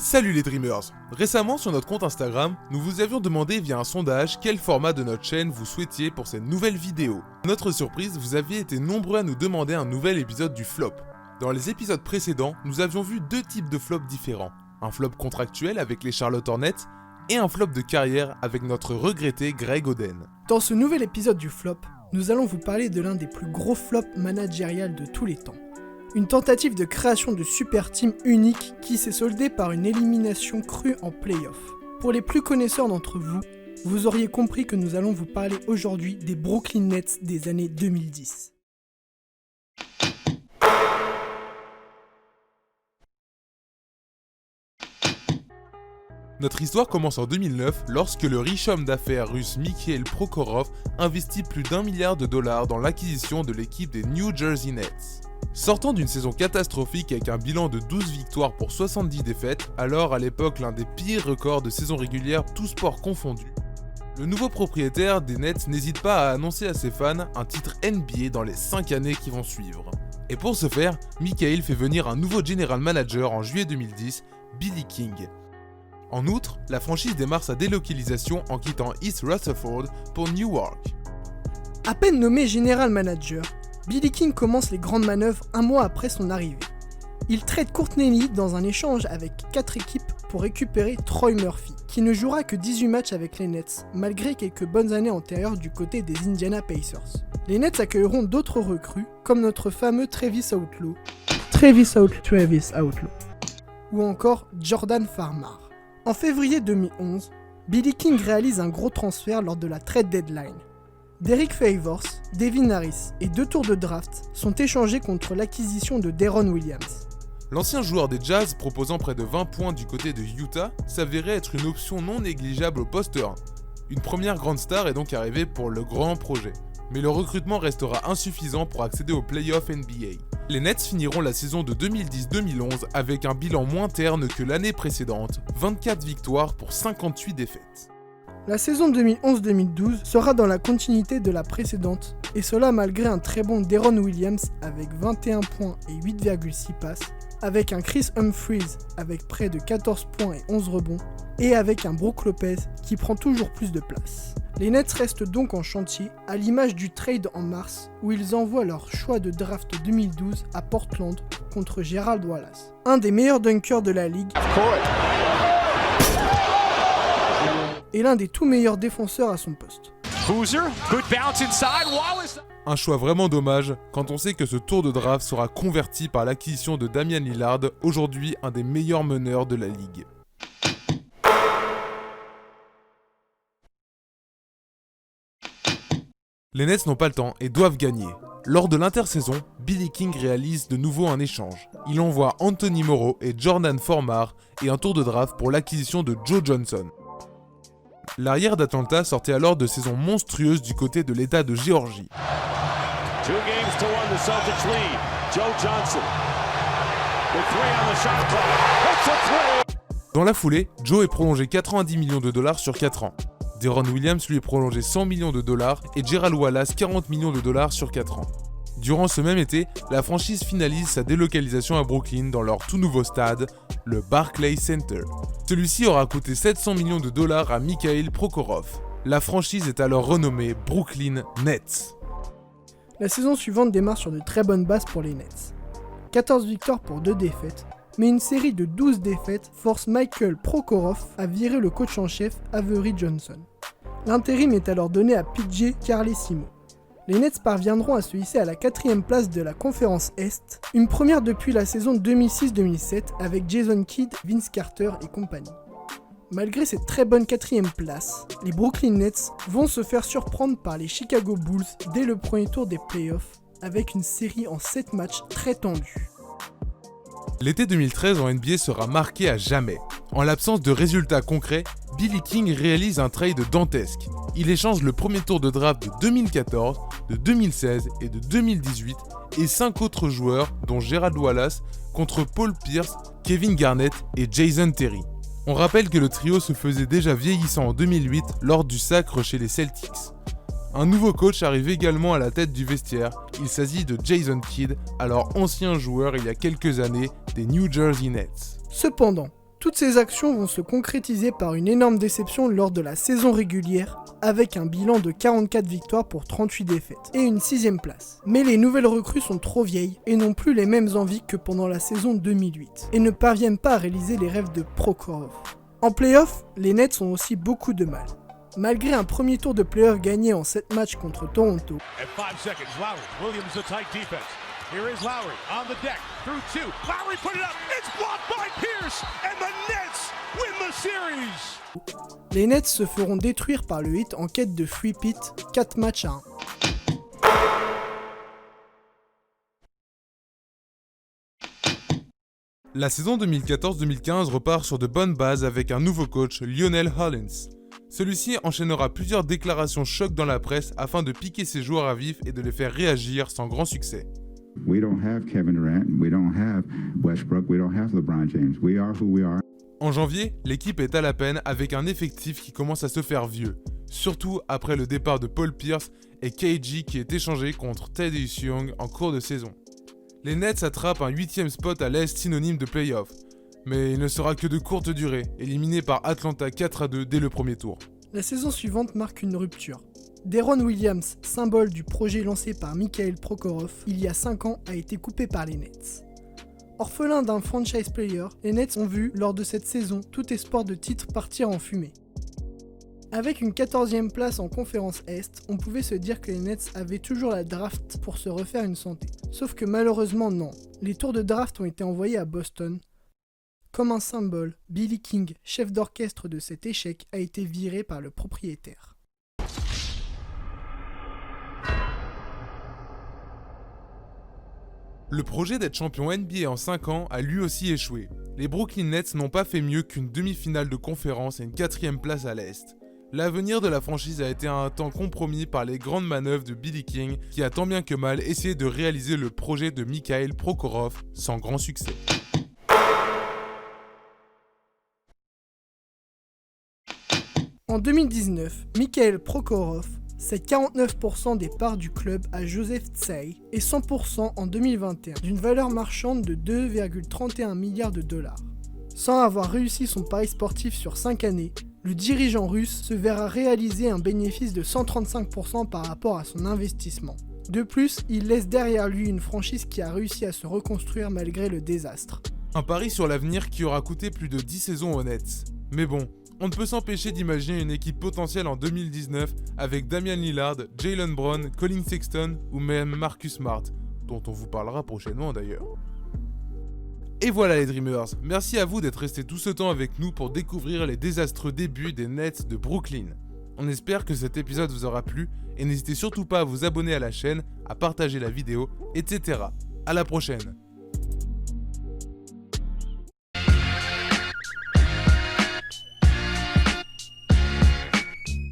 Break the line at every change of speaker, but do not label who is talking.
Salut les Dreamers! Récemment sur notre compte Instagram, nous vous avions demandé via un sondage quel format de notre chaîne vous souhaitiez pour cette nouvelle vidéo. À notre surprise, vous aviez été nombreux à nous demander un nouvel épisode du flop. Dans les épisodes précédents, nous avions vu deux types de flops différents. Un flop contractuel avec les Charlotte Hornets et un flop de carrière avec notre regretté Greg Oden.
Dans ce nouvel épisode du flop, nous allons vous parler de l'un des plus gros flops managériales de tous les temps. Une tentative de création de super team unique qui s'est soldée par une élimination crue en play-off. Pour les plus connaisseurs d'entre vous, vous auriez compris que nous allons vous parler aujourd'hui des Brooklyn Nets des années 2010.
Notre histoire commence en 2009 lorsque le riche homme d'affaires russe Mikhail Prokhorov investit plus d'$1 milliard dans l'acquisition de l'équipe des New Jersey Nets. Sortant d'une saison catastrophique avec un bilan de 12 victoires pour 70 défaites, alors à l'époque l'un des pires records de saison régulière tous sports confondus, le nouveau propriétaire des Nets n'hésite pas à annoncer à ses fans un titre NBA dans les 5 années qui vont suivre. Et pour ce faire, Mikhail fait venir un nouveau general manager en juillet 2010, Billy King. En outre, la franchise démarre sa délocalisation en quittant East Rutherford pour Newark.
À peine nommé general manager, Billy King commence les grandes manœuvres un mois après son arrivée. Il trade Courtney Lee dans un échange avec 4 équipes pour récupérer Troy Murphy, qui ne jouera que 18 matchs avec les Nets, malgré quelques bonnes années antérieures du côté des Indiana Pacers. Les Nets accueilleront d'autres recrues, comme notre fameux Travis Outlaw, ou encore Jordan Farmar. En février 2011, Billy King réalise un gros transfert lors de la trade deadline. Derek Favors, Devin Harris et 2 tours de draft sont échangés contre l'acquisition de Deron Williams.
L'ancien joueur des Jazz proposant près de 20 points du côté de Utah s'avérait être une option non négligeable au poste 1. Une première grande star est donc arrivée pour le grand projet. Mais le recrutement restera insuffisant pour accéder aux playoffs NBA. Les Nets finiront la saison de 2010-2011 avec un bilan moins terne que l'année précédente, 24 victoires pour 58 défaites.
La saison 2011-2012 sera dans la continuité de la précédente, et cela malgré un très bon Deron Williams avec 21 points et 8,6 passes, avec un Chris Humphries avec près de 14 points et 11 rebonds, et avec un Brook Lopez qui prend toujours plus de place. Les Nets restent donc en chantier, à l'image du trade en mars, où ils envoient leur choix de draft 2012 à Portland contre Gerald Wallace, un des meilleurs dunkers de la ligue, et l'un des tout meilleurs défenseurs à son poste.
Un choix vraiment dommage quand on sait que ce tour de draft sera converti par l'acquisition de Damian Lillard, aujourd'hui un des meilleurs meneurs de la ligue. Les Nets n'ont pas le temps et doivent gagner. Lors de l'intersaison, Billy King réalise de nouveau un échange. Il envoie Anthony Morrow et Jordan Farmar et un tour de draft pour l'acquisition de Joe Johnson. L'arrière d'Atlanta sortait alors de saisons monstrueuses du côté de l'État de Géorgie. Dans la foulée, Joe est prolongé $90 millions sur 4 ans. Deron Williams lui est prolongé $100 millions et Gerald Wallace $40 millions sur 4 ans. Durant ce même été, la franchise finalise sa délocalisation à Brooklyn dans leur tout nouveau stade, le Barclays Center. Celui-ci aura coûté $700 millions à Mikhail Prokhorov. La franchise est alors renommée Brooklyn Nets.
La saison suivante démarre sur de très bonnes bases pour les Nets. 14 victoires pour 2 défaites, mais une série de 12 défaites force Michael Prokhorov à virer le coach en chef Avery Johnson. L'intérim est alors donné à PJ Carlesimo. Les Nets parviendront à se hisser à la 4e place de la conférence Est, une première depuis la saison 2006-2007 avec Jason Kidd, Vince Carter et compagnie. Malgré cette très bonne 4e place, les Brooklyn Nets vont se faire surprendre par les Chicago Bulls dès le premier tour des playoffs, avec une série en 7 matchs très tendue.
L'été 2013 en NBA sera marqué à jamais. En l'absence de résultats concrets, Billy King réalise un trade dantesque. Il échange le premier tour de draft de 2014, de 2016 et de 2018 et 5 autres joueurs dont Gerald Wallace contre Paul Pierce, Kevin Garnett et Jason Terry. On rappelle que le trio se faisait déjà vieillissant en 2008 lors du sacre chez les Celtics. Un nouveau coach arrive également à la tête du vestiaire, il s'agit de Jason Kidd, alors ancien joueur il y a quelques années des New Jersey Nets.
Cependant, Toutes ces actions vont se concrétiser par une énorme déception lors de la saison régulière, avec un bilan de 44 victoires pour 38 défaites, et une 6ème place. Mais les nouvelles recrues sont trop vieilles, et n'ont plus les mêmes envies que pendant la saison 2008, et ne parviennent pas à réaliser les rêves de Prokhorov. En play-off, les Nets ont aussi beaucoup de mal. Malgré un premier tour de play-off gagné en 7 matchs contre Toronto,
Here is Lowry on the deck, through two. Lowry put it up, it's blocked by Pierce, and the Nets win the series!
les Nets se feront détruire par le Heat en quête de three-peat, 4 matchs à 1.
La saison 2014-2015 repart sur de bonnes bases avec un nouveau coach, Lionel Hollins. Celui-ci enchaînera plusieurs déclarations choc dans la presse afin de piquer ses joueurs à vif et de les faire réagir sans grand succès.
We don't have Kevin Durant, we don't have Westbrook, we don't have LeBron James. We are who we are.
En janvier, l'équipe est à la peine avec un effectif qui commence à se faire vieux, surtout après le départ de Paul Pierce et KG qui est échangé contre Thaddeus Young en cours de saison. Les Nets attrapent un 8ème spot à l'Est synonyme de playoff, mais il ne sera que de courte durée, éliminé par Atlanta 4-2 dès le premier tour.
La saison suivante marque une rupture. Deron Williams, symbole du projet lancé par Mikhail Prokhorov il y a 5 ans, a été coupé par les Nets. Orphelins d'un franchise player, les Nets ont vu, lors de cette saison, tout espoir de titre partir en fumée. Avec une 14e place en conférence Est, on pouvait se dire que les Nets avaient toujours la draft pour se refaire une santé. Sauf que malheureusement non, les tours de draft ont été envoyés à Boston. Comme un symbole, Billy King, chef d'orchestre de cet échec, a été viré par le propriétaire.
Le projet d'être champion NBA en 5 ans a lui aussi échoué. Les Brooklyn Nets n'ont pas fait mieux qu'une demi-finale de conférence et une 4ème place à l'Est. L'avenir de la franchise a été un temps compromis par les grandes manœuvres de Billy King qui a tant bien que mal essayé de réaliser le projet de Mikhail Prokhorov sans grand succès.
En 2019, Mikhail Prokhorov cède 49% des parts du club à Joseph Tsai et 100% en 2021, d'une valeur marchande de 2,31 milliards de dollars. Sans avoir réussi son pari sportif sur 5 années, le dirigeant russe se verra réaliser un bénéfice de 135% par rapport à son investissement. De plus, il laisse derrière lui une franchise qui a réussi à se reconstruire malgré le désastre.
Un pari sur l'avenir qui aura coûté plus de 10 saisons aux Nets. Mais bon, on ne peut s'empêcher d'imaginer une équipe potentielle en 2019 avec Damian Lillard, Jaylen Brown, Colin Sexton ou même Marcus Smart, dont on vous parlera prochainement d'ailleurs. Et voilà les Dreamers, merci à vous d'être restés tout ce temps avec nous pour découvrir les désastreux débuts des Nets de Brooklyn. On espère que cet épisode vous aura plu et n'hésitez surtout pas à vous abonner à la chaîne, à partager la vidéo, etc. À la prochaine.